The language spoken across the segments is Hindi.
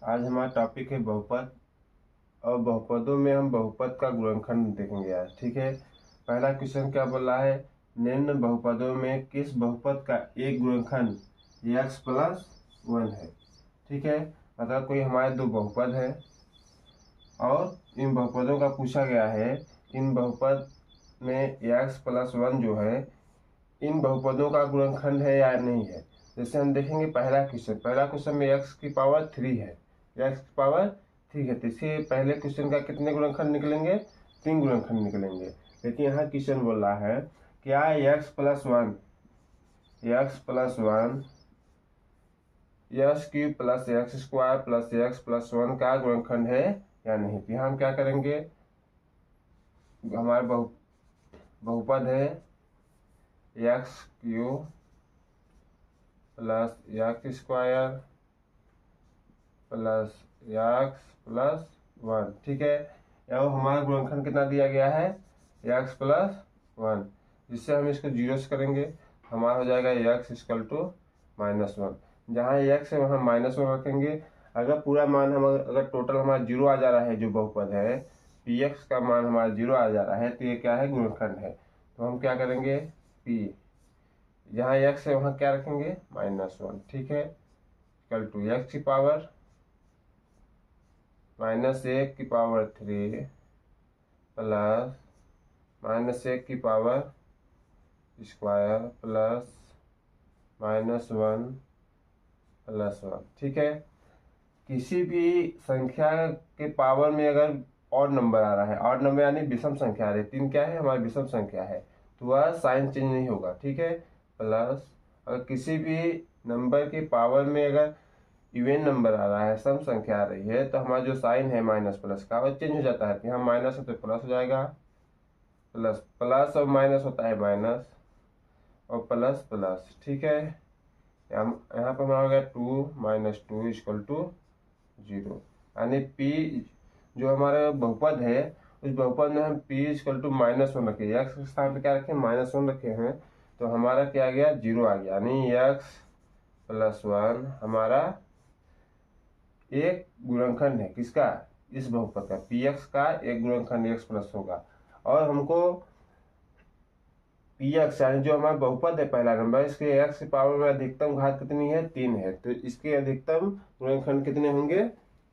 आज हमारा टॉपिक है बहुपद और बहुपदों में हम बहुपद का गुणनखंड देखेंगे आज। ठीक है, पहला क्वेश्चन क्या बोल रहा है, निम्न बहुपदों में किस बहुपद का एक गुणनखंड x+1 है। ठीक है, मतलब कोई हमारे दो बहुपद है और इन बहुपदों का पूछा गया है इन बहुपद में x+1 जो है इन बहुपदों का गुणनखंड है या नहीं है। जैसे हम देखेंगे पहला क्वेश्चन में x की पावर 3 है, x की पावर 3 है, तो इससे पहले क्वेश्चन का कितने गुणनखंड निकलेंगे, 3 गुणनखंड निकलेंगे। लेकिन यहाँ क्वेश्चन बोल रहा है क्या x+1 x³ plus x² plus x+1 का गुणनखंड है या नहीं। तो यहाँ हम क्या करेंगे, हमारा बहुपद है x³ plus x² plus x+1। ठीक है, और हमारा गुणनखंड कितना दिया गया है, x+1, जिससे हम इसको जीरो से करेंगे, हमारा हो जाएगा x=-1। जहाँ x है वहाँ -1 रखेंगे। अगर पूरा मान हम अगर टोटल हमारा जीरो आ जा रहा है, जो बहुपद है px का मान हमारा जीरो आ जा रहा है, तो ये क्या है, गुणनखंड है। तो हम क्या करेंगे, p जहाँ x है वहाँ क्या रखेंगे, -1। ठीक है, x की पावर -1 की पावर 3 प्लस -1 की पावर स्क्वायर प्लस -1 प्लस 1। ठीक है, किसी भी संख्या के पावर में अगर ऑड नंबर आ रहा है, ऑड नंबर यानी विषम संख्या आ रही है, 3 क्या है, हमारी विषम संख्या है, तो वह साइन चेंज नहीं होगा। ठीक है, प्लस अगर किसी भी नंबर के पावर में अगर इवन नंबर आ रहा है, सम संख्या आ रही है, तो हमारा जो साइन है माइनस प्लस का वो चेंज हो जाता है। यहाँ माइनस है तो प्लस हो जाएगा, प्लस प्लस और माइनस होता है माइनस और प्लस प्लस। ठीक है, यहाँ पर हमारा हो गया 2 - 2 = 0, यानी p जो हमारा बहुपद है उस बहुपद में हम p -1 रखे, x के स्थान पे क्या रखे, -1 रखे हैं, तो हमारा क्या आ गया, 0 आ गया, यानी x+1 हमारा एक गुणनखंड है। किसका, इस बहुपद का, px का एक गुणनखंड x+ होगा। और हमको px यानी जो हमारा बहुपद है पहला नंबर, इसके x की पावर में अधिकतम घात कितनी है, 3 है, तो इसके अधिकतम गुणनखंड कितने होंगे,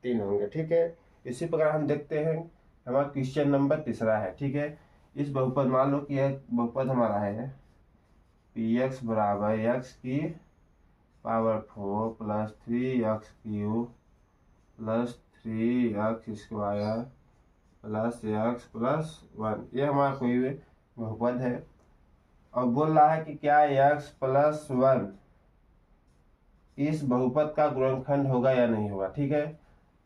3 होंगे। ठीक है, इसी प्रकार हम देखते हैं हमारा क्वेश्चन नंबर तीसरा है। ठीक है, इस बहुपद, मान लो कि यह बहुपद हमारा है px बराबर x की power 4 plus 3x³ plus 3x² plus x+1, ये हमारा कोई बहुपद है और बोल रहा है कि क्या x+1 इस बहुपद का गुणनखंड होगा या नहीं होगा। ठीक है,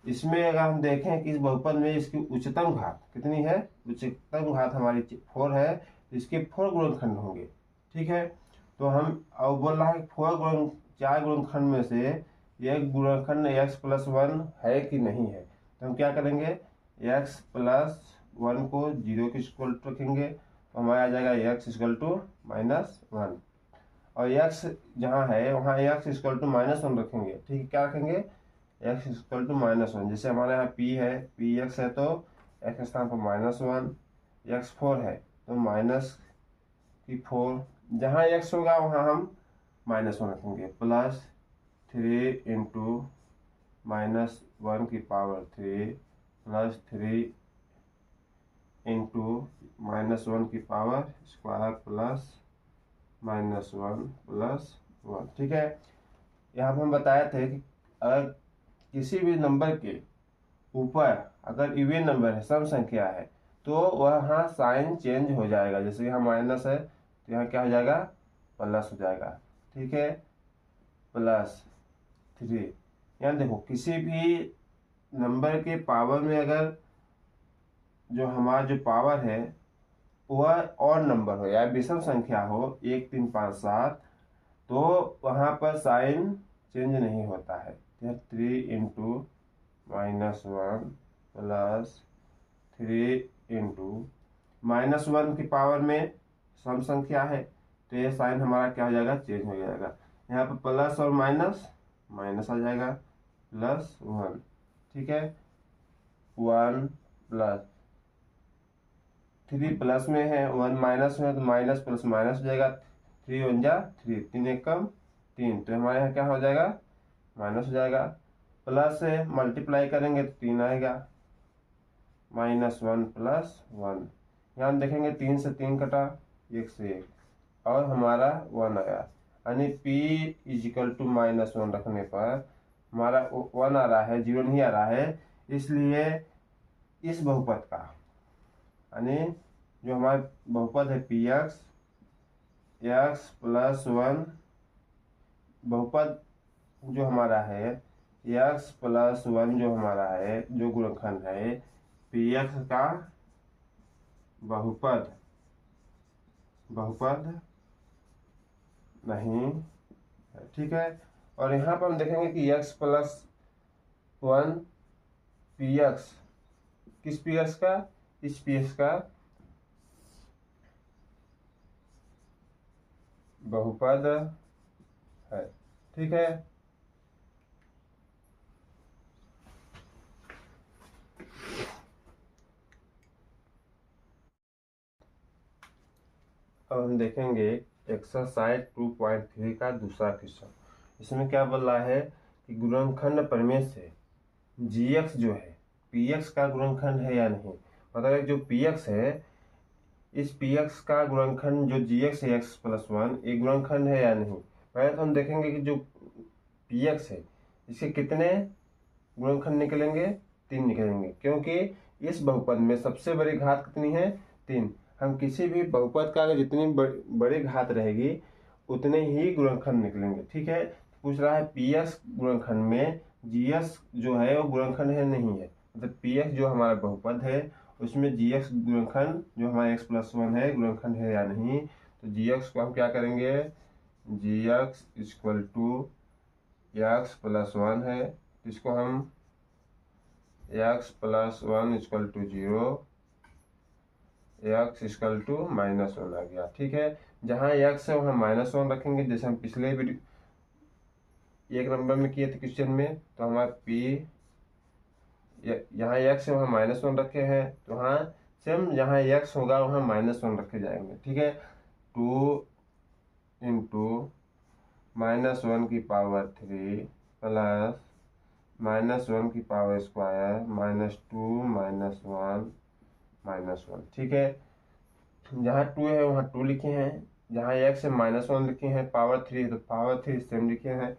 इसमें अगर हम देखें कि इस बहुपद में इसकी उच्चतम घात कितनी है, उच्चतम घात हमारी 4 है, तो इसके 4 गुणनखंड होंगे। ठीक है, तो हम अब बोल रहा है 4 गुणनखंड में से एक गुणनखंड x+1 है कि नहीं है। तो हम क्या करेंगे, x+1 को 0 के इक्वल रखेंगे, तो हमारा आ जाएगा x=-1, और x जहाँ है वहाँ x=-1 रखेंगे। ठीक है, क्या रखेंगे, x=-1। जैसे हमारे यहाँ p है, px है तो x के स्थान पर -1, x4 है तो -4, जहाँ x होगा वहाँ हम -1 रखेंगे, प्लस 3 × -1 की पावर 3 प्लस 3 × -1 की पावर स्क्वायर प्लस -1 प्लस 1। ठीक है, यहाँ पर हम बताए थे कि अगर किसी भी नंबर के ऊपर अगर इवन नंबर है, सम संख्या है, तो वहाँ साइन चेंज हो जाएगा। जैसे यहाँ माइनस है तो यहाँ क्या हो जाएगा, प्लस हो जाएगा। ठीक है, +3, यहाँ देखो किसी भी नंबर के पावर में अगर जो हमारा जो पावर है वह ऑड नंबर हो या विषम संख्या हो 1 3 5 7, तो वहाँ पर साइन चेंज नहीं होता है। 3 × -1 प्लस 3 × -1 की पावर में सम संख्या है, तो ये साइन हमारा क्या हो जाएगा, चेंज हो जाएगा। यहाँ पर प्लस और माइनस आ जाएगा, +1, ठीक है। 1 प्लस 3 प्लस में है, 1 माइनस में है, तो माइनस प्लस माइनस हो जाएगा। 3 1 जा 3, 3 एक कम 3, तो हमारे यहाँ क्या हो जाएगा, माइनस हो जाएगा। प्लस से मल्टीप्लाई करेंगे तो 3 आएगा, -1 प्लस 1। यहाँ हम देखेंगे 3 से 3 कटा, 1 से 1, और हमारा 1 आया। यानी p इजिकल टू -1 रखने पर हमारा 1 आ रहा है, 0 नहीं आ रहा है। इसलिए इस बहुपद का, यानी जो हमारा बहुपद है पी एक्स प्लस 1, बहुपद जो हमारा है x प्लस 1 जो हमारा है, जो गुणनखंड है पी एक्स का बहुपद नहीं है, ठीक है। और यहाँ पर हम देखेंगे कि x प्लस 1 पी एक्स, किस पी एक्स का, इस पी एक्स का बहुपद है, ठीक है। अब हम देखेंगे एक्सरसाइज 2.3 का दूसरा क्वेश्चन। इसमें क्या बोल रहा है कि गुणनखंड प्रमेय से gx जो है px का गुणनखंड है या नहीं। मतलब जो px है, इस px का गुणनखंड जो gx है x प्लस 1, एक गुणनखंड है या नहीं। पहले तो हम देखेंगे कि जो px है इसके कितने गुणनखंड निकलेंगे, 3 निकलेंगे, क्योंकि इस बहुपद में सबसे बड़ी घात कितनी है, 3। हम किसी भी बहुपद का अगर जितनी बड़ी घात रहेगी उतने ही गुणनखंड निकलेंगे, ठीक है। पूछ रहा है px गुणनखंड में gx जो है वो गुणनखंड है नहीं है। मतलब px जो हमारा बहुपद है उसमें gx गुणनखंड जो हमारा x प्लस 1 है गुणनखंड है या नहीं। तो gx को हम क्या करेंगे, gx equal to x plus 1 है, इसको हम x plus 1 equal to 0, x equal to -1 आ गया, ठीक है। जहाँ x है वहाँ -1 रखेंगे, जैसे हम पिछले वीडियो 1 नंबर में किए थे क्वेश्चन में। तो हमारा p यहाँ x है वहाँ -1 रखे हैं, तो हाँ सेम जहाँ x होगा वहाँ -1 रखे जाएंगे, ठीक है। 2 इंटू -1 की पावर 3 प्लस -1 की पावर स्क्वायर -2 -1 ठीक है। जहाँ 2 है वहाँ 2 लिखे हैं, जहाँ x है -1 लिखे हैं, पावर 3 है तो पावर 3 सेम लिखे हैं,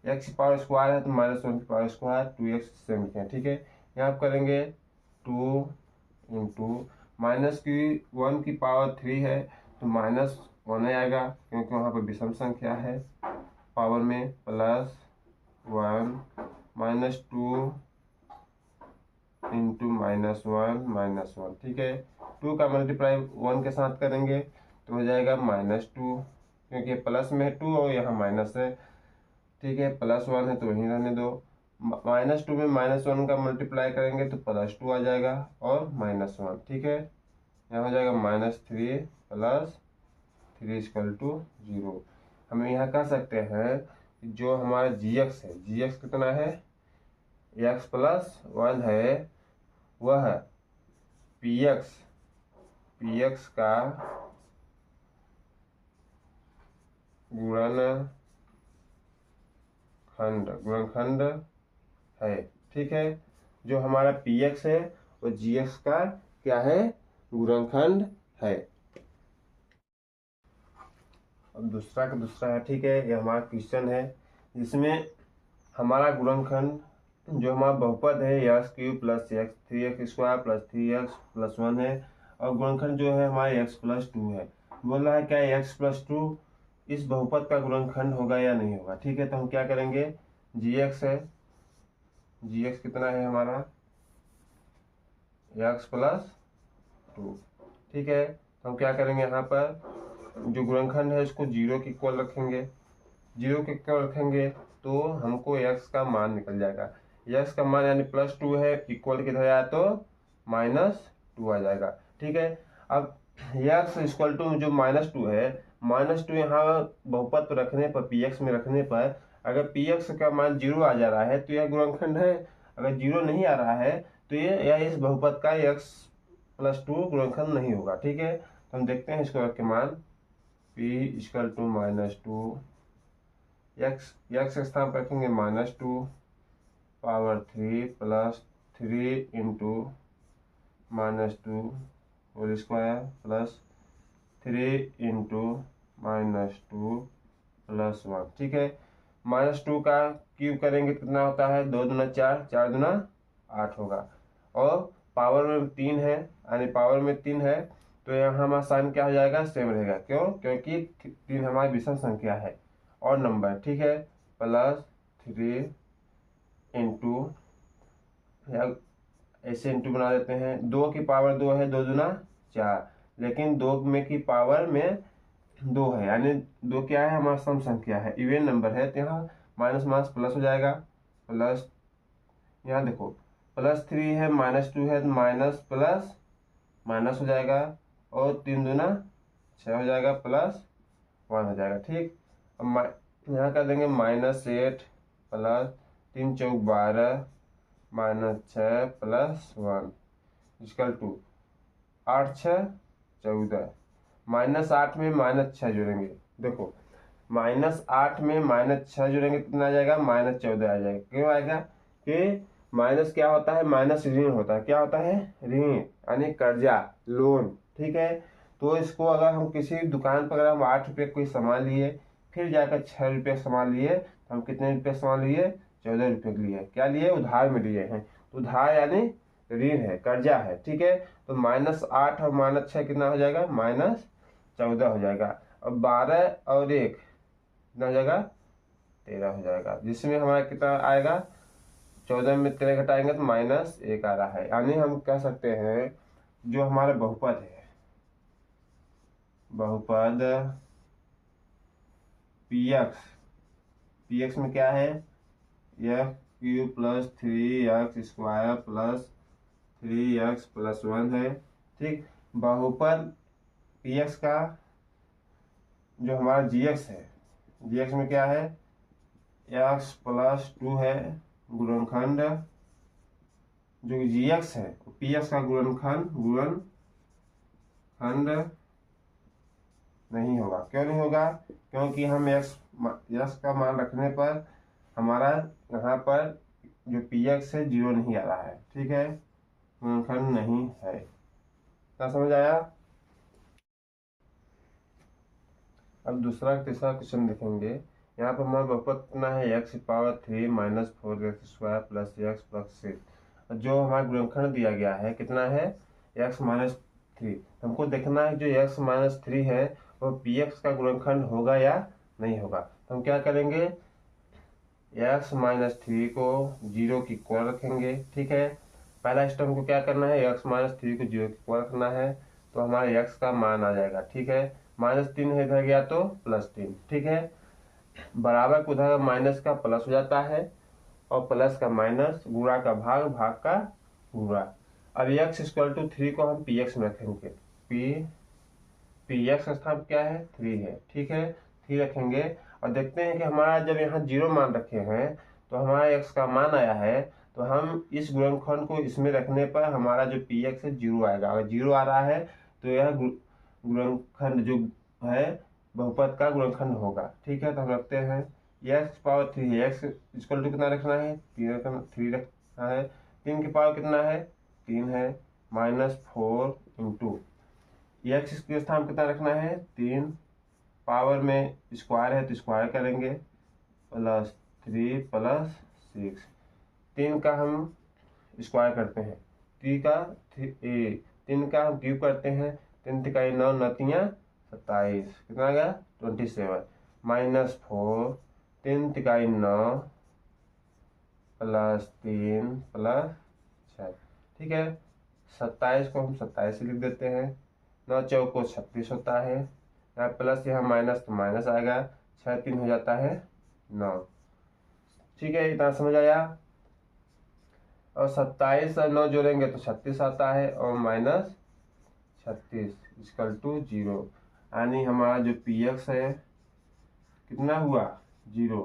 x की पावर स्क्वायर है तो -1 की पावर स्क्वायर 2x सेम लिखे हैं, ठीक है। यहाँ आप करेंगे 2 इंटू -1 की पावर 3 है तो -1 आएगा, क्योंकि वहाँ पर विषम संख्या है पावर में, प्लस 1 -2 इंटू -1 ठीक है। 2 का मल्टीप्लाई 1 के साथ करेंगे तो हो जाएगा -2, क्योंकि प्लस में है 2 और यहाँ माइनस है, ठीक है। +1 है तो वहीं रहने दो। -2 में -1 का मल्टीप्लाई करेंगे तो +2 आ जाएगा और -1, ठीक है। यहाँ हो जाएगा -3 प्लस 3 इक्वल टू 0। हम यहाँ कह सकते हैं कि जो हमारा gx है, gx कितना है, x प्लस 1 है, वह px का गुणनखंड है, ठीक है। जो हमारा px है वो gx का क्या है, गुणनखंड है। अब दूसरा का दूसरा है, ठीक है। ये हमारा क्वेश्चन है जिसमें हमारा गुणनखंड जो हमारा बहुपद है x³ plus 3x square plus 3x plus 1 है, और गुणनखंड जो है हमारा x प्लस 2 है। बोल रहा है क्या x प्लस 2 इस बहुपद का गुणनखंड होगा या नहीं होगा, ठीक है। तो हम क्या करेंगे, gx है, gx कितना है हमारा, x प्लस 2, ठीक है। तो हम क्या करेंगे, यहाँ पर जो गुणनखंड है उसको 0 के इक्वल रखेंगे, 0 के इक्वल रखेंगे तो हमको x का मान निकल जाएगा। x का मान यानी +2 है, इक्वल किधर आया तो -2 आ जाएगा, ठीक है। अब x इक्वल टू जो -2 है, -2 यहाँ बहुपद पर रखने पर px में रखने पर अगर px का मान 0 आ जा रहा है तो यह गुणनखंड है। अगर 0 नहीं आ रहा है तो ये या इस बहुपद का x+2 गुणनखंड नहीं होगा। ठीक है, तो हम देखते हैं इसको रख के मान p -2 x स्थान पर रखेंगे -2 power 3 plus 3 into -2 whole square plus 3 into -2 plus 1। ठीक है, -2 का क्यूब करेंगे कितना होता है, 2 दूना 4, 4 दूना 8 होगा। और पावर में 3 है, यानी पावर में 3 है तो यहाँ हमारा साइन क्या हो जाएगा, सेम रहेगा। क्यों, क्योंकि 3 हमारी विषम संख्या है और नंबर। ठीक है, प्लस 3 इंटू, या ऐसे इंटू बना देते हैं, 2 की पावर 2 है, 2 दूना 4, लेकिन 2 में की पावर में 2 है, यानी 2 क्या है, हमारा सम संख्या है, इवन नंबर है, तो यहाँ माइनस माइनस प्लस हो जाएगा। प्लस यहाँ देखो +3 है, -2 है, तो माइनस प्लस माइनस हो जाएगा, और 3 दूना 6 हो जाएगा, प्लस 1 हो जाएगा। ठीक, अब यहाँ कर देंगे -8 प्लस 3 चौक 12 -6 प्लस 1 इक्वल टू 8 6 14। -8 में -6 जोड़ेंगे, देखो -8 में -6 जोड़ेंगे कितना आ जाएगा, -14 आ जाएगा। क्यों आएगा कि माइनस क्या होता है, माइनस ऋण होता है। क्या होता है, ऋण, यानी कर्जा, लोन। ठीक है, तो इसको अगर हम किसी दुकान पर अगर हम 8 रुपये कोई सामान लिए, फिर जाकर 6 रुपये सामान लिए, तो हम कितने रुपये सामान लिए, 14 रुपये के लिए। क्या लिए, उधार में लिए हैं। उधार यानी ऋण है, कर्जा है। ठीक है, तो -8 और -6 कितना हो जाएगा, -14 हो जाएगा। अब 12 और 1 कितना हो जाएगा, 13 हो जाएगा, जिसमें हमारा कितना आएगा, 14 में 13 घटाएंगे तो -1 आ रहा है। यानी हम कह सकते हैं जो हमारा बहुपद है, बहुपद px में क्या है, x³ plus 3x² plus 3x plus 1 है। ठीक, बहुपद px का जो हमारा gx है, gx में क्या है, x+2 है, गुणनखंड जो gx है px का गुणनखंड नहीं होगा। क्यों नहीं होगा, क्योंकि हम x का मान रखने पर हमारा यहाँ पर जो px है 0 नहीं आ रहा है। ठीक है, गुणनखंड नहीं है। क्या समझ आया। अब दूसरा तीसरा क्वेश्चन देखेंगे। यहाँ पर हमारा बहुपद कितना है, x⁻³ - 4x² plus x plus 6। जो हमारा गुणनखंड दिया गया है कितना है, x-3। हमको देखना है जो x-3 है वो px का गुणनखंड होगा या नहीं होगा। तो हम क्या करेंगे, x-3 को 0 की इक्वल रखेंगे। ठीक है, पहला स्टेप हमको क्या करना है, x-3 को 0 की इक्वल रखना है, तो हमारे x का मान आ जाएगा। ठीक है, -3 है इधर गया तो +3। ठीक है, बराबर को उधर माइनस का प्लस हो जाता है, और प्लस का माइनस, गुणा का भाग, भाग का गुणा। अब x 3 को हम px में रखेंगे, px का स्थान क्या है, 3 है। ठीक है, 3 रखेंगे और देखते हैं कि हमारा जब यहाँ 0 मान रखे हैं तो हमारा x का मान आया है, तो हम इस गुणनखंड को इसमें रखने पर हमारा जो px है 0 आएगा। अगर 0 आ रहा है तो यह गुणनखंड जो है बहुपद का गुणनखंड होगा। ठीक है, तो हम रखते हैं x⁻3 है, x कितना रखना है, 3 रखना है। 3 की पावर कितना है, 3 है, -4 इंटू x के स्थान कितना रखना है, 3, पावर में स्क्वायर है तो स्क्वायर करेंगे, +3 प्लस 6। 3 का हम स्क्वायर करते हैं, 3 का हम क्यूब करते हैं, 3 तिकाई 9, 9 तियाँ 27, कितना आ गया 27, -4, 3 तिकाई 9 प्लस 3 प्लस 6। ठीक है, 27 को हम 27 से लिख देते हैं, 9 चौको 36 होता है, यहाँ प्लस यहाँ माइनस तो माइनस आएगा, 6 3 हो जाता है 9। ठीक है, इतना समझ आया। और 27 और 9 जोड़ेंगे तो 36 आता है, और -36 = 0। यानी हमारा जो px है कितना हुआ, 0।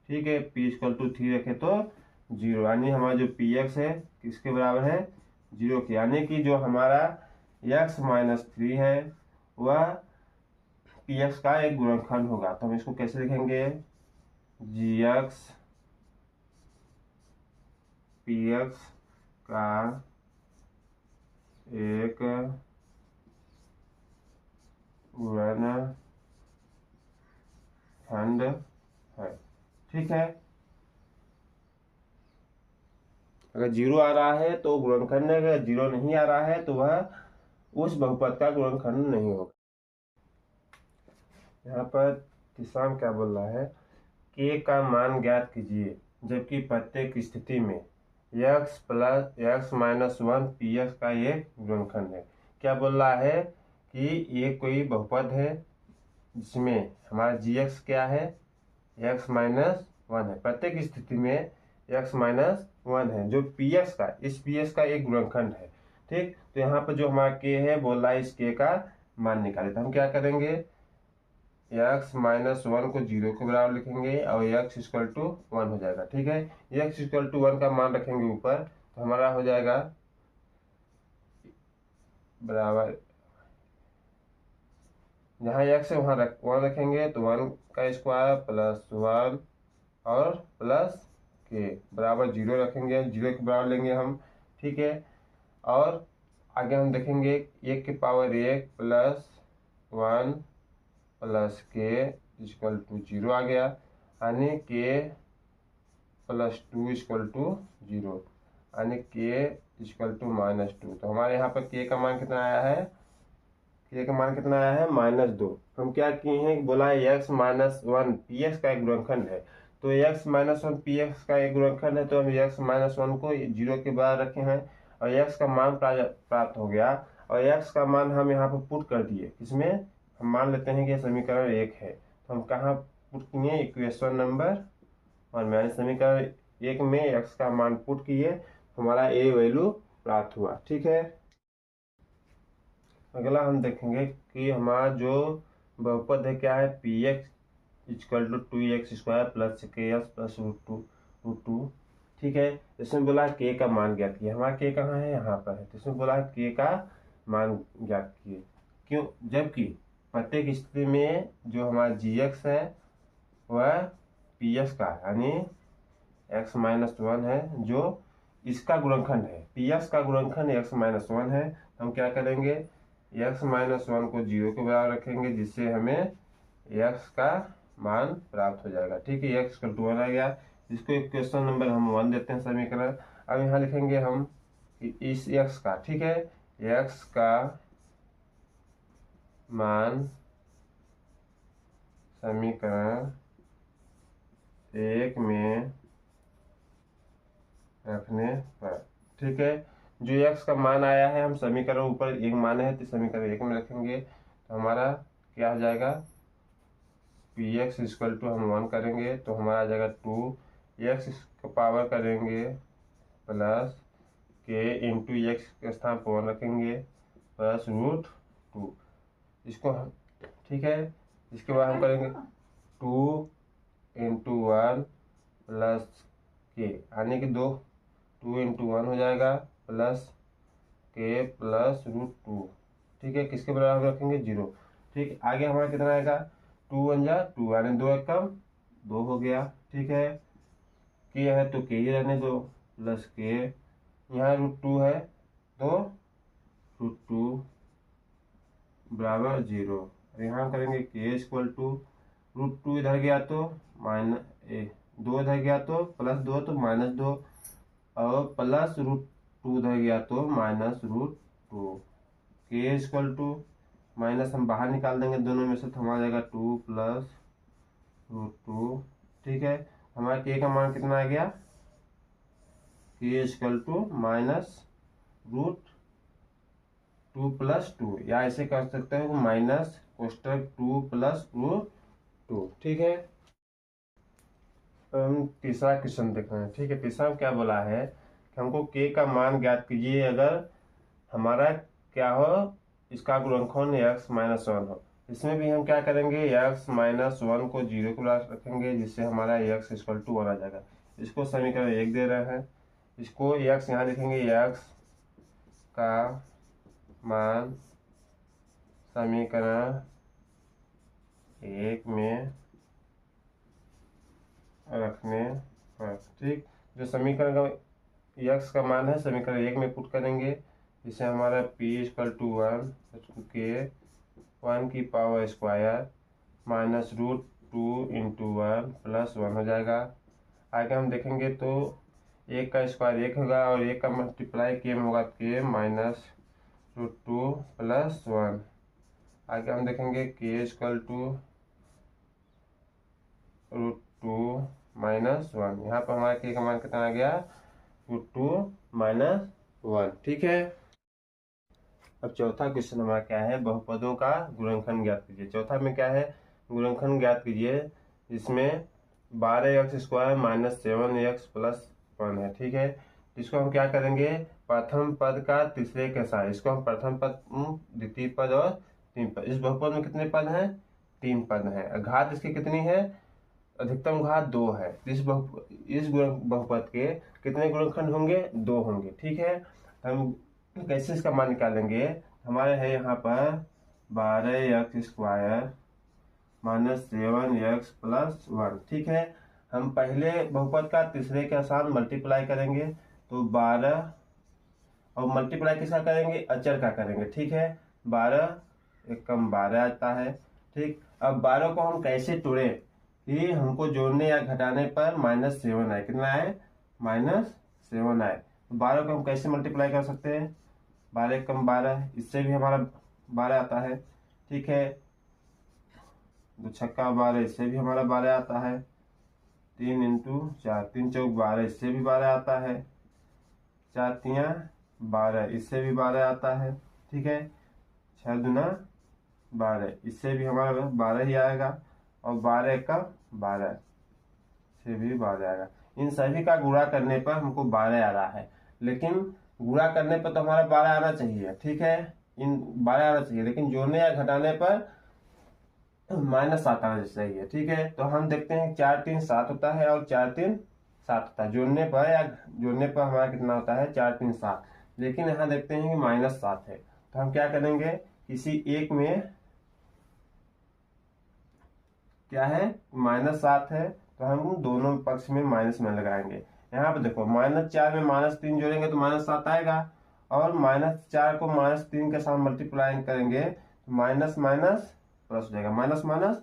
ठीक है, p = 3 रखे तो जीरो, यानी हमारा जो पी एक्स है किसके बराबर है, जीरो के, यानी कि जो हमारा एक्स माइनस थ्री है वह पी एक्स का एक गुणनखंड होगा। तो हम इसको कैसे लिखेंगे, जी एक्स पी एक्स का एक गुणनखंड है। ठीक है, अगर जीरो आ रहा है तो गुणनखंड है, अगर जीरो नहीं आ रहा है तो वह उस बहुपद का गुणनखंड नहीं होगा। यहाँ पर किसान क्या बोल रहा है, के का मान ज्ञात कीजिए जबकि प्रत्येक स्थिति में x plus x minus one P x का एक गुणनखंड है। क्या बोल रहा है कि ये कोई बहुपद है जिसमें हमारा जी एक्स क्या है, x माइनस वन है, प्रत्येक स्थिति में x माइनस वन है, जो पी एक्स का, इस पी एक्स का एक गुणनखंड है। ठीक, तो यहाँ पर जो हमारा के है बोल रहा है इस के का मान निकाले। तो हम क्या करेंगे, x माइनस वन को जीरो के बराबर लिखेंगे और x इक्वल टू वन हो जाएगा। ठीक है, x इक्वल टू वन का मान रखेंगे ऊपर, तो हमारा हो जाएगा बराबर, जहाँ x है वहाँ वन रखेंगे तो वन का स्क्वायर प्लस वन और प्लस के बराबर जीरो रखेंगे, जीरो के बराबर लेंगे हम। ठीक है, और आगे हम देखेंगे एक के पावर एक plus one plus k equal to zero आ गया, यानी k plus two equal to zero, यानी k equal to minus two. तो हमारे यहाँ पर के का मान कितना आया है, के का मान कितना आया है, माइनस दो। हम क्या किए हैं, बोला है x minus one P x का एक गुणनखंड है, तो x minus one P x का एक गुणनखंड है, तो हम एक्स माइनस वन को जीरो के बराबर रखे हैं और एक्स का मान प्राप्त हो गया, और एक्स का मान हम यहाँ पर पुट कर दिए, इसमें हम मान लेते हैं कि समीकरण एक है, तो हम कहाँ पुट किए, इक्वेशन नंबर वन में, यानी समीकरण एक में एक्स का मान पुट किए, हमारा ए वैल्यू प्राप्त हुआ। ठीक है, अगला हम देखेंगे कि हमारा जो बहुपद है क्या है, p x equal to two x square plus k x plus root two. ठीक है, इसमें बोला के का मान ज्ञात किया, हमारा के कहाँ है, यहाँ पर है, तो इसमें बोला है के का मान ज्ञात किए, क्यों, जबकि प्रत्येक स्थिति में जो हमारा जी एक्स है वह पी एक्स का, यानी एक्स माइनस वन है, जो इसका गुणनखंड है, पी एक्स का गुणनखंड एक्स माइनस वन है। हम क्या करेंगे, एक्स माइनस वन को जीरो के बराबर रखेंगे, जिससे हमें एक्स का मान प्राप्त हो जाएगा। ठीक है, एक्स इक्वल टू वन आ गया, इसको इक्वेशन नंबर हम वन देते हैं समीकरण। अब यहाँ लिखेंगे हम इस एक्स का, ठीक है, एक्स का मान समीकरण एक में रखने पर, ठीक है, जो एक्स का मान आया है हम समीकरण ऊपर एक माने है तो समीकरण एक में रखेंगे, तो हमारा क्या हो जाएगा, पी एक्स इक्वल टू हम वन करेंगे तो हमारा आ जाएगा टू एक्स का पावर करेंगे प्लस के इंटू एक्स के स्थान पर वन रखेंगे प्लस रूट टू, इसको हम, ठीक है, इसके बाद हम करेंगे टू इंटू वन प्लस के, यानी कि दो, टू इंटू वन हो जाएगा प्लस के प्लस रूट टू। ठीक है, किसके बराबर हम रखेंगे, जीरो। ठीक, आगे हमारा कितना आएगा, टू वन जा टू, यानी दो एक कम दो हो गया। ठीक है, के है तो के ही रहने दो प्लस के, यहाँ रूट टू है तो रूट टू बराबर जीरो। यहाँ हम करेंगे के इक्वल टू रूट टू इधर गया तो माइनस दो, इधर गया तो प्लस दो तो माइनस दो, और प्लस रूट टू उधर गया तो माइनस रूट टू, के इक्वल टू माइनस हम बाहर निकाल देंगे दोनों में से, तो हमारा जाएगा टू प्लस रूट टू। ठीक है, हमारा के का मान कितना आ गया, के equal to minus root two plus two, या ऐसे कर सकते हो माइनस कोष्टक टू प्लस रूट टू। ठीक है, हम तीसरा क्वेश्चन देख रहे हैं। ठीक है, तीसरा क्या बोला है कि हमको के का मान ज्ञात कीजिए अगर हमारा क्या हो, इसका गुणनखंड एक्स माइनस वन हो। इसमें भी हम क्या करेंगे, एक्स माइनस वन को जीरो के बराबर रखेंगे, जिससे हमारा एक्स इक्वल टू वन आ जाएगा। इसको समीकरण 1 दे रहे हैं। इसको x यहाँ लिखेंगे, x का मान समीकरण 1 में रखने पर, ठीक, जो समीकरण का x का मान है समीकरण 1 में पुट करेंगे। इसे हमारा p = 1 के 1 की पावर स्क्वायर माइनस √2 × 1 + 1 हो जाएगा। आगे हम देखेंगे तो 1 का स्क्वायर 1 होगा और 1 का मल्टीप्लाई के में होगा के माइनस √2 + 1। आगे हम देखेंगे के = √2 - 1। यहाँ पर हमारा के का मान कितना आ गया, √2 - 1, ठीक है। अब चौथा क्वेश्चन हमारा क्या है, बहुपदों का गुणनखंड ज्ञात कीजिए। चौथा में क्या है, गुणनखंड ज्ञात कीजिए, जिसमें 12x² - 7x + 1 है, ठीक है। इसको हम क्या करेंगे, प्रथम पद का तीसरे के साथ, इसको हम प्रथम पद, द्वितीय पद और तीन पद। इस बहुपद में कितने पद हैं, 3 पद हैं। घात इसकी कितनी है, अधिकतम घात 2 है। इस बहुपद के कितने गुणनखंड होंगे, 2 होंगे, ठीक है। हम कैसे इसका मान निकालेंगे, हमारे है यहाँ पर 12x² - 7x + 1, ठीक है। हम पहले बहुपद का तीसरे के साथ मल्टीप्लाई करेंगे, तो 12, और मल्टीप्लाई किसका करेंगे, अचर का करेंगे, ठीक है। 12 × 12 आता है, ठीक। अब 12 को हम कैसे तोड़े कि हमको जोड़ने या घटाने पर -7 आए, कितना आए, -7 आए। 12 को हम कैसे मल्टीप्लाई कर सकते हैं, 12 × 12, इससे भी हमारा 12 आता है, ठीक है। 2 छक्का 12, इससे भी हमारा 12 आता है। 3 × 4, 3 चौक 12, इससे भी 12 आता है। 4 तियाँ 12, इससे भी 12 आता है, ठीक है। 6 दूना 12, इससे भी हमारा 12 ही आएगा। और 12 × 12 से भी 12 आएगा। इन सभी का गुणा करने पर हमको 12 आ रहा है, लेकिन गुणा करने पर तो हमारा 12 आना चाहिए, ठीक है। इन 12 आना चाहिए, लेकिन जोड़ने या घटाने पर -7 आना चाहिए, ठीक है। तो हम देखते हैं 4 3 7 होता है और 4 3 7 होता है। जोड़ने पर हमारा कितना होता है, 4 3 7, लेकिन यहाँ देखते हैं कि -7 है। तो हम क्या करेंगे, किसी एक में क्या है, -7 है, तो हम दोनों पक्ष में माइनस में लगाएंगे। यहाँ पे देखो, -4 में -3 जोड़ेंगे तो -7 आएगा, और -4 को -3 के साथ मल्टीप्लाई करेंगे तो माइनस माइनस प्लस हो जाएगा, माइनस माइनस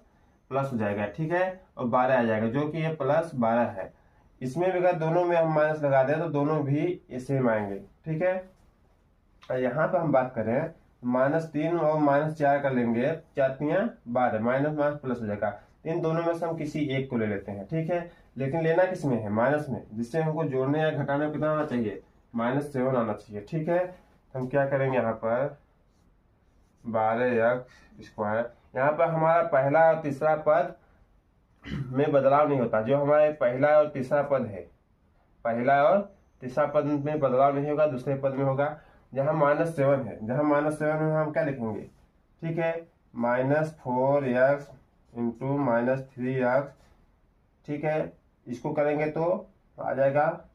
प्लस हो जाएगा, ठीक है। और 12 आ जाएगा, जो कि ये +12 है। इसमें भी अगर दोनों में हम माइनस लगा दें तो दोनों भी सेम आएंगे, ठीक है। और यहाँ पे हम बात करें, -3 और -4 कर लेंगे, 4 तियाँ 12, माइनस माइनस प्लस हो जाएगा। इन दोनों में से हम किसी एक को ले लेते हैं, ठीक है। लेकिन लेना किस में है, माइनस में, जिससे हमको जोड़ने या घटाने में कितना आना चाहिए, -7 आना चाहिए, ठीक है। तो हम क्या करेंगे, यहाँ पर 12x², यहाँ पर हमारा पहला और तीसरा पद में बदलाव नहीं होता। जो हमारे पहला और तीसरा पद है, पहला और तीसरा पद में बदलाव नहीं होगा, दूसरे पद में होगा। जहाँ -7 है, जहाँ -7 में हम क्या लिखेंगे, ठीक है, -4x × -3x, ठीक है। इसको करेंगे तो आ जाएगा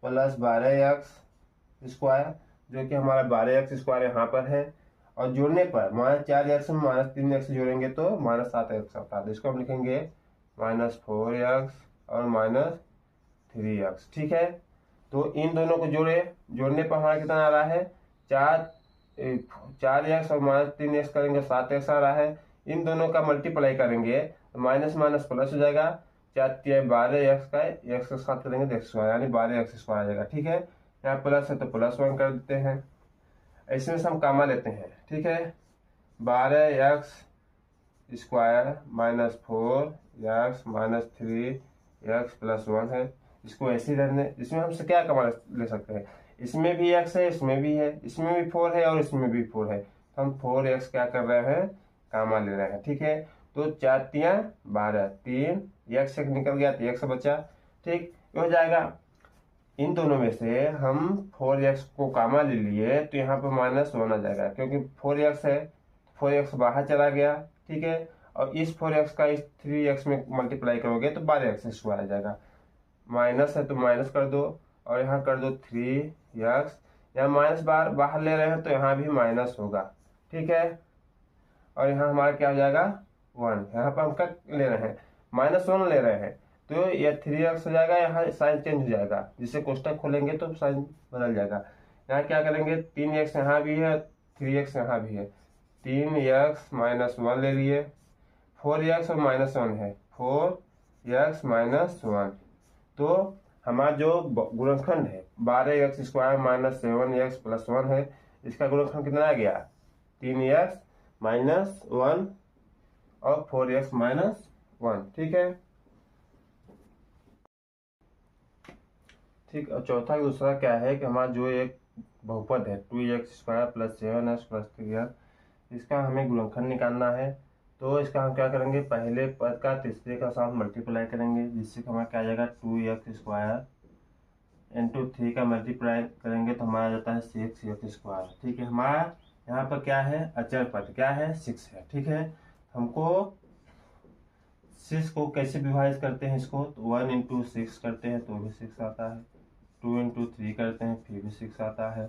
+12x², जो कि हमारा 12x² यहाँ पर है। और जोड़ने पर -4x में -3x जोड़ेंगे तो -7x आता है। इसको हम लिखेंगे -4x और -3x, ठीक है। तो इन दोनों को जोड़ने पर हमारा कितना आ रहा है, 4x और -3x करेंगे 7x आ रहा है। इन दोनों का मल्टीप्लाई करेंगे तो माइनस माइनस प्लस हो जाएगा। 4 × 12x का x के साथ करेंगे तो x², यानी 12x² आ जाएगा, ठीक है। यहाँ प्लस है तो +1 कर देते हैं। ऐसे में हम कामा लेते हैं, ठीक है। 12x² - 4x - 3x + 1 है। इसको ऐसे ही रहने, इसमें हम क्या कामा ले सकते हैं, इसमें भी x है, इसमें भी है, इसमें भी 4 है और इसमें भी 4 है। तो हम 4x क्या कर रहे हैं, कामा ले रहे हैं, ठीक है। तो 4 तियाँ 12, 3 x से निकल गया तो x बचा, ठीक हो जाएगा। इन दोनों में से हम 4x को कामा ले लिए तो यहाँ पर -1 आ जाएगा, क्योंकि 4x है, 4x बाहर चला गया, ठीक है। और इस 4x का इस 3x में मल्टीप्लाई करोगे तो 12x² आ जाएगा, माइनस है तो माइनस कर दो, और यहाँ कर दो 3x। यहाँ माइनस बाहर ले रहे हैं तो यहाँ भी माइनस होगा, ठीक है। और यहाँ हमारा क्या हो जाएगा 1, यहाँ पर हम क्या ले रहे हैं -1 ले रहे हैं, तो यह 3x हो जाएगा, यहाँ साइन चेंज हो जाएगा, जिससे कोष्टक खोलेंगे तो साइन बदल जाएगा। यहाँ क्या करेंगे 3x यहाँ भी है, 3x यहाँ भी है, 3x -1 ले लिए, 4x और -1 है, 4x -1, तो हमारा जो गुणनखंड है 12x² -7x + 1 है, इसका गुणनखंड कितना आ गया 3x -1 और 4x -1, ठीक है। ठीक, और चौथा दूसरा क्या है कि हमारा जो एक बहुपद है 2x² + 7x + 3x, इसका हमें गुणनखंड निकालना है। तो इसका हम क्या करेंगे, पहले पद का तीसरे का साथ मल्टीप्लाई करेंगे, जिससे हमारा क्या आ जाएगा 2x² × 3 का मल्टीप्लाई करेंगे तो हमारा जाता है 6x²। ठीक है, हमारा यहाँ पर क्या है अचर पद क्या है 6 है, ठीक है। हमको 6 को कैसे विभाजित करते हैं इसको, तो 1 × 6 करते हैं तो भी 6 आता है, 2 × 3 करते हैं फिर भी 6 आता है,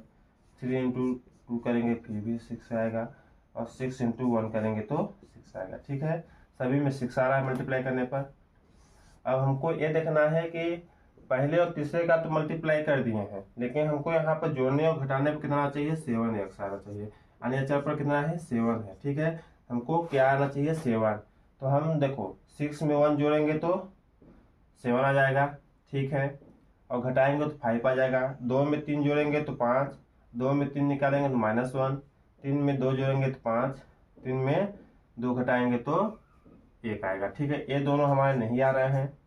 3 × 2 करेंगे फिर भी 6 आएगा, और 6 × 1 करेंगे तो 6 आएगा, ठीक है। सभी में 6 आ रहा है मल्टीप्लाई करने पर। अब हमको ये देखना है कि पहले और तीसरे का तो मल्टीप्लाई कर दिए हैं, लेकिन हमको यहाँ पर जोड़ने और घटाने पर कितना आना चाहिए 7x आना चाहिए, यानी अचर पर कितना है 7 है, ठीक है। हमको क्या आना चाहिए 7, तो हम देखो 6 में 1 जोड़ेंगे तो 7 आ जाएगा, ठीक है, और घटाएंगे तो 5 आ जाएगा, 2 में 3 जोड़ेंगे तो 5, 2 में 3 निकालेंगे तो -1, 3 में 2 जोड़ेंगे तो 5, 3 में 2 घटाएंगे तो 1 आएगा, ठीक है। ये दोनों हमारे नहीं आ रहे हैं,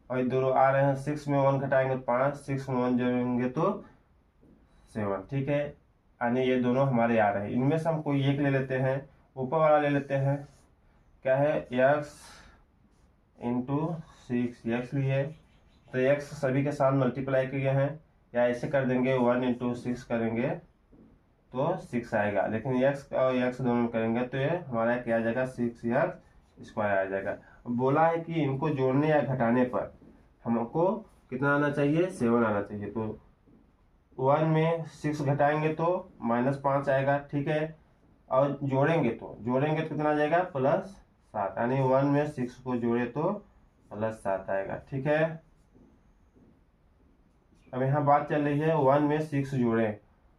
और ये दोनों आ रहे हैं। 6 में 1 घटाएंगे तो 5, 6 में 1 जोड़ेंगे तो 7, ठीक है, यानी ये दोनों हमारे आ रहे हैं। इनमें से हम कोई एक ले लेते हैं, ऊपर वाला ले लेते हैं, क्या है x × 6x लिए, तो x सभी के साथ मल्टीप्लाई किए हैं, या ऐसे कर देंगे 1 × 6 करेंगे तो 6 आएगा, लेकिन x और x दोनों करेंगे तो ये हमारा क्या आ जाएगा 6x² आ जाएगा। बोला है कि इनको जोड़ने या घटाने पर हमको कितना आना चाहिए 7 आना चाहिए, तो 1 में 6 घटाएंगे तो -5 आएगा, ठीक है, और जोड़ेंगे तो कितना आ जाएगा +7, यानी 1 में 6 को जोड़े तो +7 आएगा, ठीक है। अब यहाँ बात चल रही है 1 में 6 जोड़े,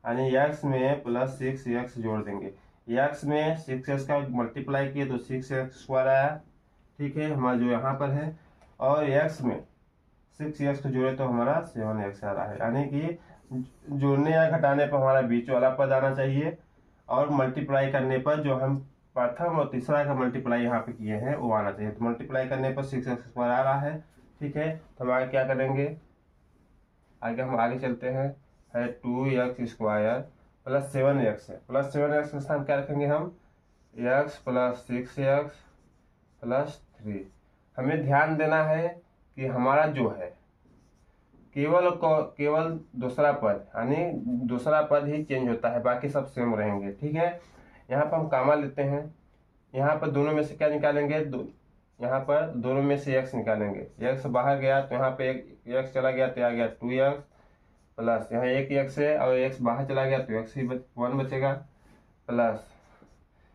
यानी x में +6x जोड़ देंगे, x में 6x का मल्टीप्लाई किए तो 6x² आया, ठीक है, हमारा जो यहाँ पर है, और x में 6x को जोड़े तो हमारा 7x आ रहा है, यानी कि जोड़ने या घटाने पर हमारा बीच वाला पद आना चाहिए, और मल्टीप्लाई करने पर जो हम प्रथम और तीसरा का मल्टीप्लाई यहाँ पे किए हैं वो आना चाहिए। तो मल्टीप्लाई करने पर 6x² आ रहा है, ठीक है। तो हम आगे क्या करेंगे, हम आगे चलते हैं, है 2x² + 7x है, +7x के स्थान क्या रखेंगे हम x + 6x + 3। हमें ध्यान देना है कि हमारा जो है केवल दूसरा पद, यानी दूसरा पद ही चेंज होता है, बाकी सब सेम रहेंगे, ठीक है। यहाँ पर हम कामा लेते हैं, यहाँ पर दोनों में से क्या निकालेंगे, यहाँ पर दोनों में से x निकालेंगे, x बाहर गया तो यहाँ पे x चला गया तो आ गया 2x, प्लस यहाँ एक x है और x बाहर चला गया तो x ही 1 बचेगा, प्लस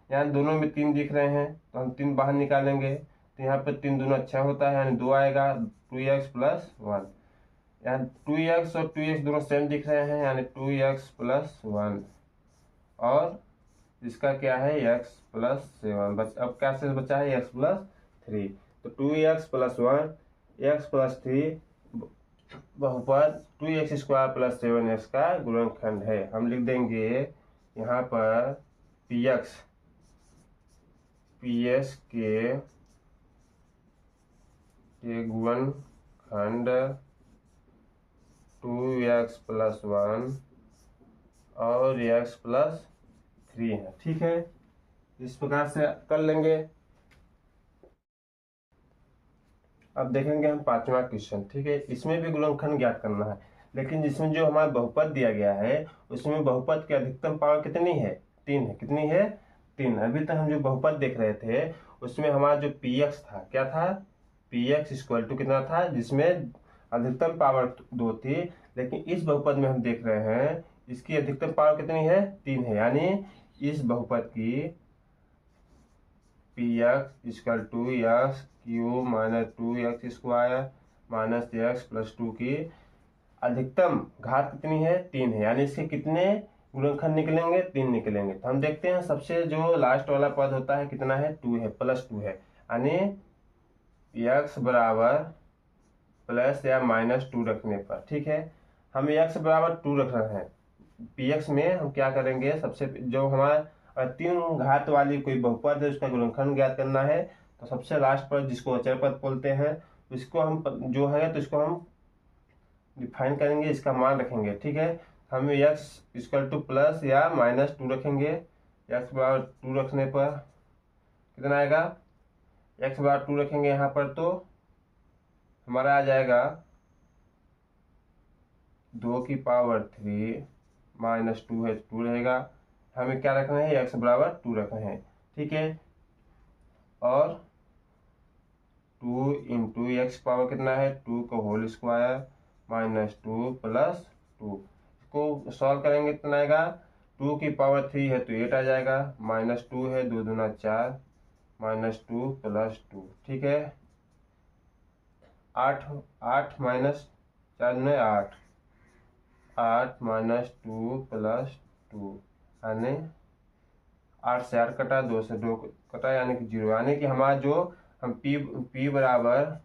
यहाँ दोनों में 3 दिख रहे हैं तो हम 3 बाहर निकालेंगे, तो यहाँ पर 3 दूना अच्छा होता है, यानी 2 आएगा, 2x + 1, यहाँ 2x और 2x दोनों सेम दिख रहे हैं, यानी 2x + 1, और इसका क्या है x + 7 अब क्या शेष बचा है x + 3, तो 2x + 1 x + 3 बहुपद 2x² + 7x का गुणनखंड है। हम लिख देंगे यहाँ पर px के गुणनखंड 2x + 1 और x + 3 है, ठीक है। इस प्रकार से कर लेंगे। अब देखेंगे हम 5वां क्वेश्चन, ठीक है। इसमें भी गुणनखंड ज्ञात करना है, लेकिन जिसमें जो हमारा बहुपद दिया गया है उसमें बहुपद की अधिकतम पावर कितनी है 3 है, कितनी है 3। अभी तक हम जो बहुपद देख रहे थे उसमें हमारा जो px था क्या था, px = कितना था, जिसमें अधिकतम पावर 2 थी, लेकिन इस बहुपद में हम देख रहे हैं इसकी अधिकतम पावर कितनी है, 3 है। यानी इस बहुपद की p x equal to x cube minus 2x² minus x plus 2 की अधिकतम घात कितनी है, 3 है। यानी इसके कितने गुणनखंड निकलेंगे, 3 निकलेंगे। तो हम देखते हैं सबसे जो लास्ट वाला पद होता है कितना है, 2 है, प्लस 2 है। यानी x बराबर प्लस या माइनस 2 रखने पर, ठीक है, हम x बराबर 2 रख रहे हैं। px में हम क्या करेंगे, सबसे जो हमारा 3 घात वाली कोई बहुपद है उसका गुणनखंड ज्ञात करना है, तो सबसे लास्ट पर जिसको अचर पद बोलते हैं इसको हम जो है तो इसको हम डिफाइन करेंगे, इसका मान रखेंगे, ठीक है। हम x इक्वल टू प्लस या माइनस 2 रखेंगे। x बराबर 2 रखने पर कितना आएगा, x बराबर 2 रखेंगे यहाँ पर तो हमारा आ जाएगा 2 की पावर 3 माइनस 2 है, 2 रहेगा। हमें क्या रखना है, x बराबर 2 रखना है, ठीक है। और 2 इंटू एक्स पावर कितना है, 2 का होल स्क्वायर माइनस 2 प्लस 2। इसको सॉल्व करेंगे कितना आएगा, 2 की पावर 3 है तो 8 आ जाएगा, माइनस 2 है 2 दूना 4 माइनस 2 प्लस 2, ठीक है। 8 माइनस 4 दूना 8, 8 माइनस 2 प्लस 2 यानी 8 से 8 कटा, 2 से 2 कटा यानी कि 0। यानी कि हमारा जो हम p बराबर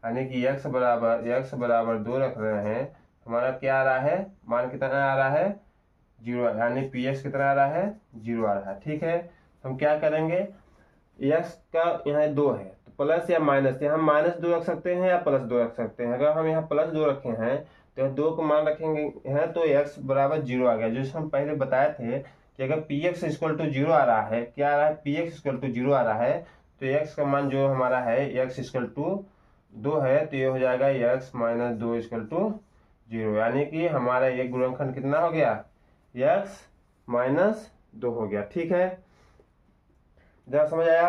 यानी कि x बराबर 2 रख रहे हैं, हमारा क्या आ रहा है, मान कितना आ रहा है, 0। यानी px कितना आ रहा है, 0 आ रहा है, ठीक है। हम क्या करेंगे, x का यहाँ 2 है तो प्लस या माइनस, यहाँ माइनस 2 रख सकते हैं या प्लस 2 रख सकते हैं। अगर हम यहाँ प्लस 2 रखे हैं तो 2 को मान रखेंगे हैं तो x बराबर 0 आ गया। जैसे हम पहले बताए थे कि अगर px इक्वल टू 0 आ रहा है, क्या आ रहा है, px इक्वल टू 0 आ रहा है तो x का मान जो हमारा है x इक्वल टू 2 है तो ये हो जाएगा x माइनस 2 इक्वल टू 0। यानी कि हमारा ये गुणनखंड कितना हो गया, x माइनस 2 हो गया, ठीक है। जरा समझ आया।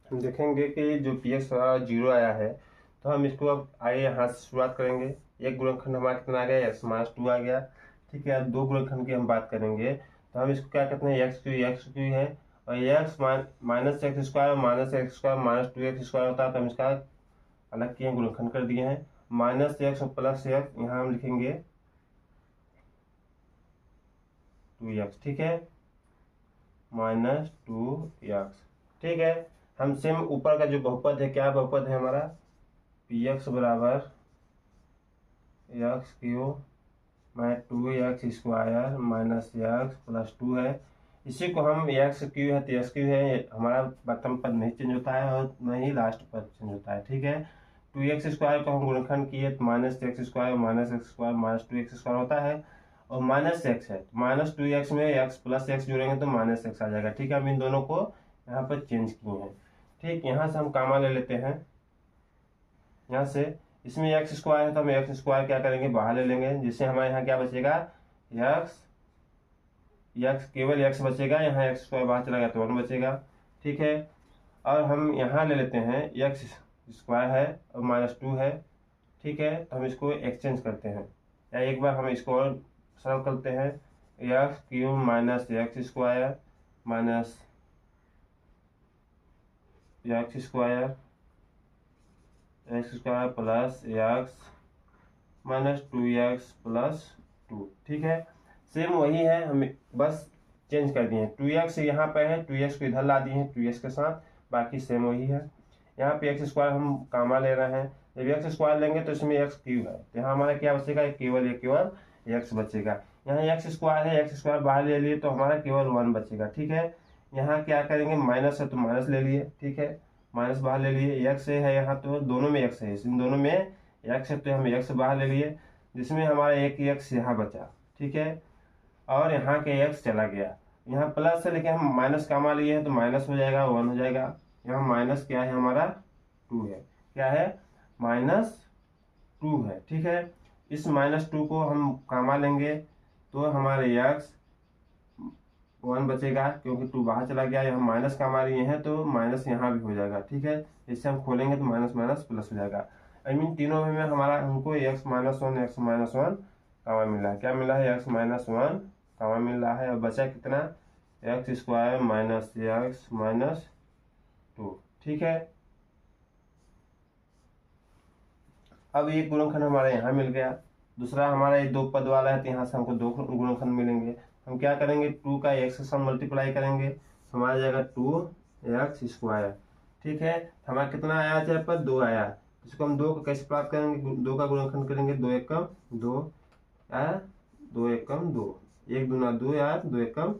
हम देखेंगे कि जो px 0 आया है तो हम इसको अब आइए यहाँ से शुरुआत करेंगे। एक गुणनखंड हमारा कितना आ गया, x माइनस 2 आ गया, ठीक है। अब 2 गुणनखंड की हम बात करेंगे तो हम इसको क्या कहते हैं, x क्यू है और x minus x square minus x square minus 2x square होता है तो हम इसका अलग किए गुणनखंड कर दिए हैं। माइनस एक्स और प्लस एक्स यहाँ हम लिखेंगे 2x, ठीक है, माइनस 2x, ठीक है। हम सेम ऊपर का जो बहुपद है, क्या बहुपद है हमारा, px बराबर एक्स क्यूब मैं 2x square minus x plus 2 है। इसी को हम एक्स क्यू है तो एक्स क्यू है, हमारा प्रथम पद नहीं चेंज होता है और न ही लास्ट पद चेंज होता है, ठीक है। 2x स्क्वायर को हम गुणनखंड किए तो minus x square minus x square minus 2x square होता है और माइनस एक्स है माइनस 2x में एक्स प्लस एक्स जोड़ेंगे तो माइनस एक्स आ जाएगा, ठीक है। हम इन दोनों को यहाँ पर चेंज किए हैं, ठीक। यहाँ से हम कामा ले लेते हैं, यहाँ से इसमें एक्स स्क्वायर है तो हम एक्स स्क्वायर क्या करेंगे, बाहर ले लेंगे, जिससे हमारे यहाँ क्या बचेगा, एक्स केवल एक्स बचेगा, यहाँ एक्स स्क्वायर बाहर चला गया तो 1 बचेगा, ठीक है। और हम यहाँ ले लेते हैं एक्स स्क्वायर है और माइनस 2 है, ठीक है। तो हम इसको एक्सचेंज करते हैं या एक बार हम इसको और सरल करते हैं, x cube minus x square minus x square plus x minus 2x plus 2, ठीक है। सेम वही है, हम बस चेंज कर दिए हैं, 2x यहाँ पे है 2x को इधर ला दिए हैं 2x के साथ, बाकी सेम वही है। यहाँ पे एक्स स्क्वायर हम कामा ले रहे हैं, जब एक्स स्क्वायर लेंगे तो इसमें एक्स क्यूब है तो यहाँ हमारा क्या बचेगा, केवल एक्स बचेगा। यहाँ एक्स स्क्वायर है, एक्स स्क्वायर बाहर ले लिए तो हमारा केवल 1 बचेगा, ठीक है। यहाँ क्या करेंगे, माइनस है तो माइनस ले लिए, ठीक है, माइनस बाहर ले लिए, एक्स है यहाँ तो दोनों में एक्स है, इन दोनों में एक्स है तो हम एक्स बाहर ले लिए, जिसमें हमारा एक एक्स यहाँ बचा, ठीक है। और यहाँ के एक्स चला गया, यहाँ प्लस है लेकिन हम माइनस कामा लिए हैं तो माइनस हो जाएगा, 1 हो जाएगा। यहाँ माइनस क्या है हमारा 2 है, क्या है, माइनस 2 है, ठीक है। इस माइनस 2 को हम कामा लेंगे तो हमारे एक्स 1 बचेगा, क्योंकि 2 बाहर चला गया, यहाँ माइनस का हमारे ये है तो माइनस यहाँ भी हो जाएगा, ठीक है। इससे हम खोलेंगे तो माइनस माइनस प्लस हो जाएगा। आई मीन तीनों में हमारा हमको x माइनस वन कॉमन मिला है। क्या मिला है? x माइनस वन कॉमन मिल रहा है। और बचा कितना? X square minus x minus two. ठीक है, अब ये गुणनखंड हमारा यहाँ मिल गया। दूसरा हमारा ये दो पद वाला है, तो यहाँ से हमको दो गुणनखंड मिलेंगे। हम क्या करेंगे? टू का एक्स के साथ मल्टीप्लाई करेंगे, हमारा जाएगा टू एक्स स्क्वायर। ठीक है, हमारा कितना आया? चाहे पर दो आया। इसको हम दो को कैसे प्राप्त करेंगे? दो का गुणनखंड करेंगे, दो एकम दो दो एकम दो, एक दूना दो यार, दो एकम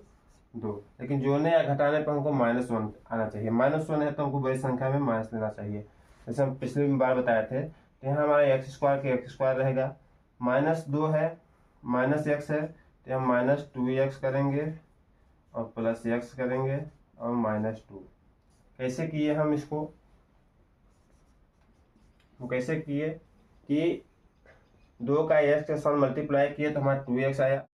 दो। लेकिन जोड़ने या घटाने पर हमको माइनस वन आना चाहिए। माइनस वन है तो हमको बड़ी संख्या में माइनस लेना चाहिए, जैसे हम पिछली बार बताए थे। तो यहाँ हमारा एक्स स्क्वायर के एक्स स्क्वायर रहेगा, माइनस दो है माइनस एक्स है, तो हम माइनस टू एक्स करेंगे और प्लस एक्स करेंगे और माइनस टू। कैसे किए हम इसको? हम कैसे किए कि दो का एक्स के साथ मल्टीप्लाई किए तो हमारा टू एक्स आया।